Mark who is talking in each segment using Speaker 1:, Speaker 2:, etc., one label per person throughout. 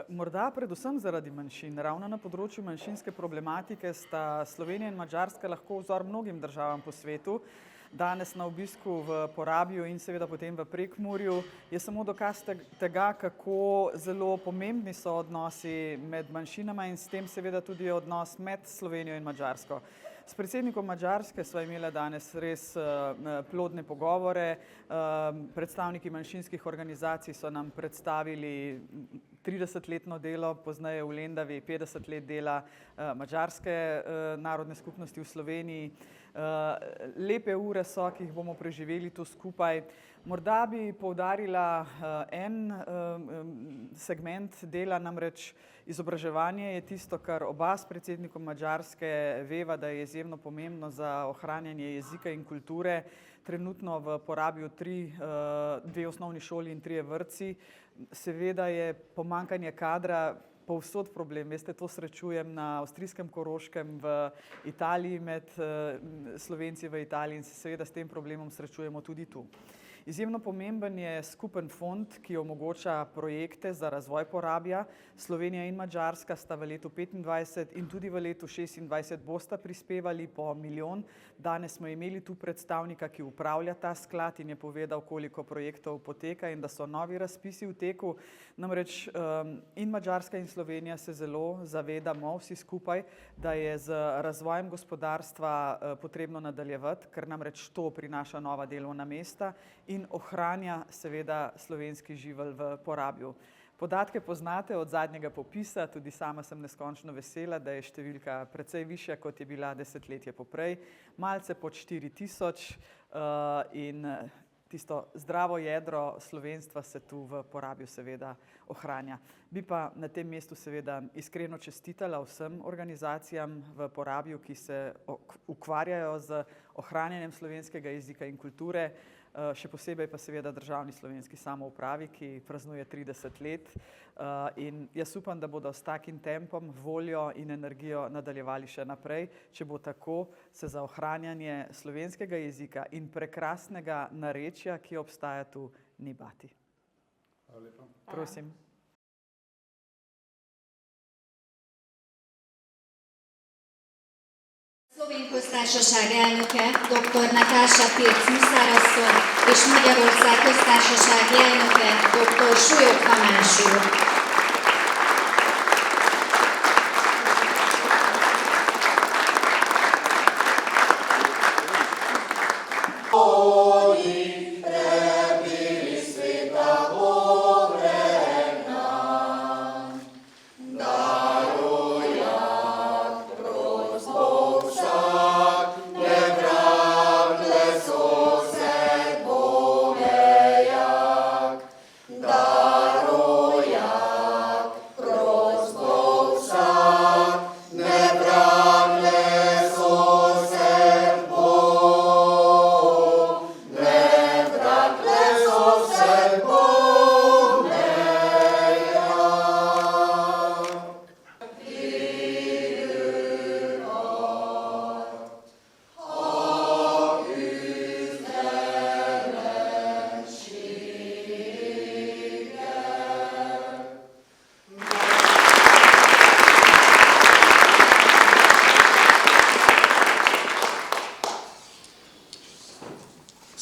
Speaker 1: Morda predvsem zaradi manjšin. Ravno na področju manjšinske problematike sta Slovenija in Madžarska lahko vzor mnogim državam po svetu. Danes na obisku v Porabju in seveda potem v Prekmurju je samo dokaz tega, kako zelo pomembni so odnosi med manjšinama in s tem seveda tudi odnos med Slovenijo in Madžarsko. S predsednikom Madžarske sva imela danes res plodne pogovore. Predstavniki manjšinskih organizacij so nam predstavili 30-letno delo, pozneje v Lendavi 50 let dela madžarske narodne skupnosti v Sloveniji. Lepe ure so, ki jih bomo preživeli tu skupaj. Morda bi poudarila en segment dela, namreč izobraževanje je tisto, kar oba s predsednikom Madžarske veva, da je izjemno pomembno za ohranjanje jezika in kulture. Trenutno v Porabju dve osnovni šoli in 3 vrtci. Seveda je pomanjkanje kadra povsod problem. Veste, to srečujem na avstrijskem Koroškem, v Italiji, med Slovenci v Italiji in se seveda s tem problemom srečujemo tudi tu. Izjemno pomemben je skupen fond, ki omogoča projekte za razvoj Porabja. Slovenija in Madžarska sta v letu 2025 in tudi v letu 2026 bosta prispevali po 1 milijon. Danes smo imeli tu predstavnika, ki upravlja ta sklad in je povedal, koliko projektov poteka in da so novi razpisi v teku. Namreč in Madžarska in Slovenija se zelo zavedamo vsi skupaj, da je z razvojem gospodarstva potrebno nadaljevati, ker namreč to prinaša nova delovna mesta in ohranja seveda slovenski živelj v Porabju. Podatke poznate od zadnjega popisa, tudi sama sem neskončno vesela, da je številka precej višja, kot je bila desetletje poprej, malce pod 4000 in tisto zdravo jedro slovenstva se tu v Porabju seveda ohranja. Bi pa na tem mestu seveda iskreno čestitala vsem organizacijam v Porabju, ki se ukvarjajo z ohranjanjem slovenskega jezika in kulture, še posebej pa seveda državni slovenski samoupravi, ki praznuje 30 let in jaz upam, da bodo s takim tempom, voljo in energijo nadaljevali še naprej. Če bo tako, se za ohranjanje slovenskega jezika in prekrasnega narečja, ki obstaja tu, ni bati. Hvala lepa. Prosim.
Speaker 2: Szlovén Köztársaság elnöke dr. Natása Pirc Muszárasszony és Magyarország Köztársasági elnöke dr. Súlyog Tamás úr.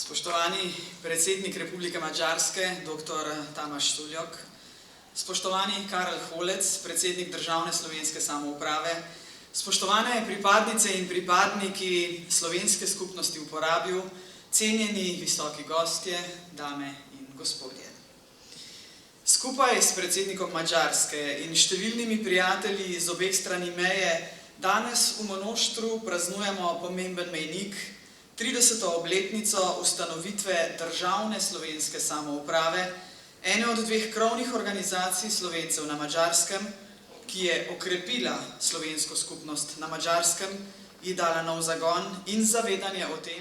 Speaker 1: Spoštovani predsednik Republike Madžarske, dr. Tamas Šuljok, spoštovani Karel Holec, predsednik državne slovenske samouprave, spoštovane pripadnice in pripadniki slovenske skupnosti v Porabju, cenjeni visoki gostje, dame in gospodje. Skupaj s predsednikom Madžarske in številnimi prijatelji z obeh strani meje danes v Monoštru praznujemo pomemben mejnik, 30. obletnico ustanovitve državne slovenske samouprave, ene od dveh krovnih organizacij Slovencev na Madžarskem, ki je okrepila slovensko skupnost na Madžarskem, ji dala nov zagon in zavedanje o tem,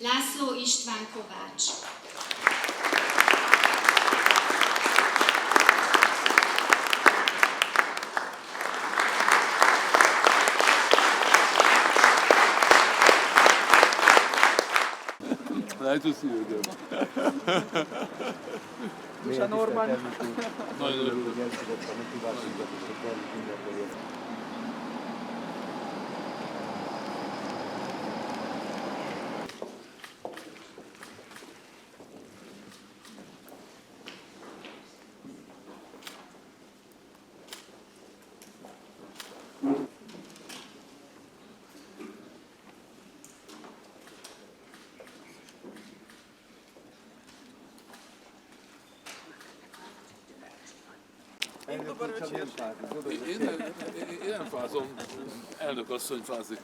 Speaker 2: László István Kovács.
Speaker 3: Nice to see you again.
Speaker 1: Dušan Orban.
Speaker 3: Nagyon örülök.
Speaker 1: In dober večer.
Speaker 3: Én nem fázom, elnök asszony fázik.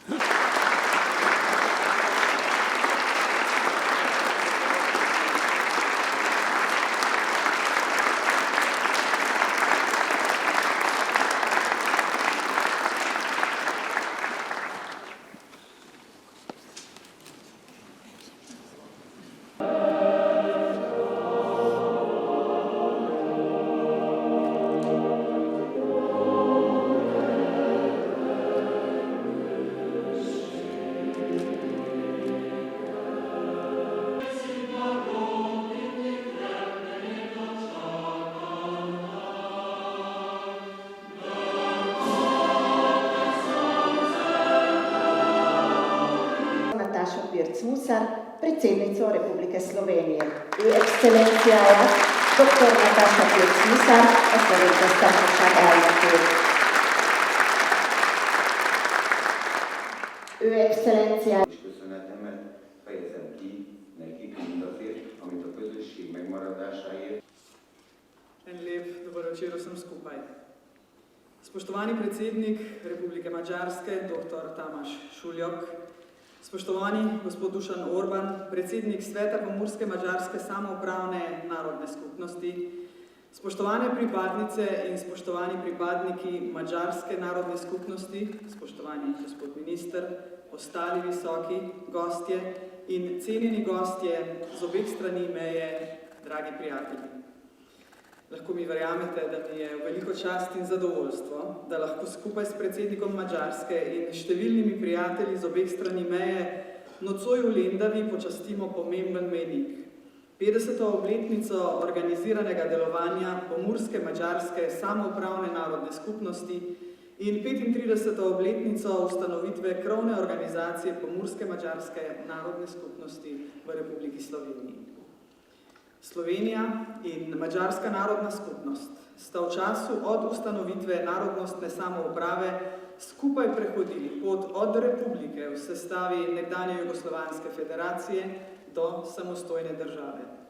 Speaker 4: Natašo Pirc Musar, predsednico Republike Slovenije. Ekscelencija dr. Nataša Pirc Musar, a Slovenska társaság elnökét. Ekscelencia.
Speaker 5: Köszönetemet fejezem ki nekik mindazért, amit a közösség megmaradásáért.
Speaker 1: En lep dober večer vsem skupaj. Spoštovani predsednik Republike Madžarske, dr. Tamas Šuljok, spoštovani gospod Dušan Orban, predsednik Sveta pomurske madžarske samoupravne narodne skupnosti, spoštovane pripadnice in spoštovani pripadniki madžarske narodne skupnosti, spoštovani gospod minister, ostali visoki gostje in cenjeni gostje z obeh strani meje, dragi prijatelji. Lahko mi verjamete, da mi je veliko čast in zadovoljstvo, da lahko skupaj s predsednikom Madžarske in številnimi prijatelji z obeh strani meje nocoj v Lendavi počastimo pomemben mejnik. 50. obletnico organiziranega delovanja pomurske madžarske samoupravne narodne skupnosti in 35. obletnico ustanovitve krovne organizacije pomurske madžarske narodne skupnosti v Republiki Sloveniji. Slovenija in madžarska narodna skupnost sta v času od ustanovitve narodnostne samouprave skupaj prehodili pot od republike v sestavi nekdanje Jugoslovanske federacije do samostojne države.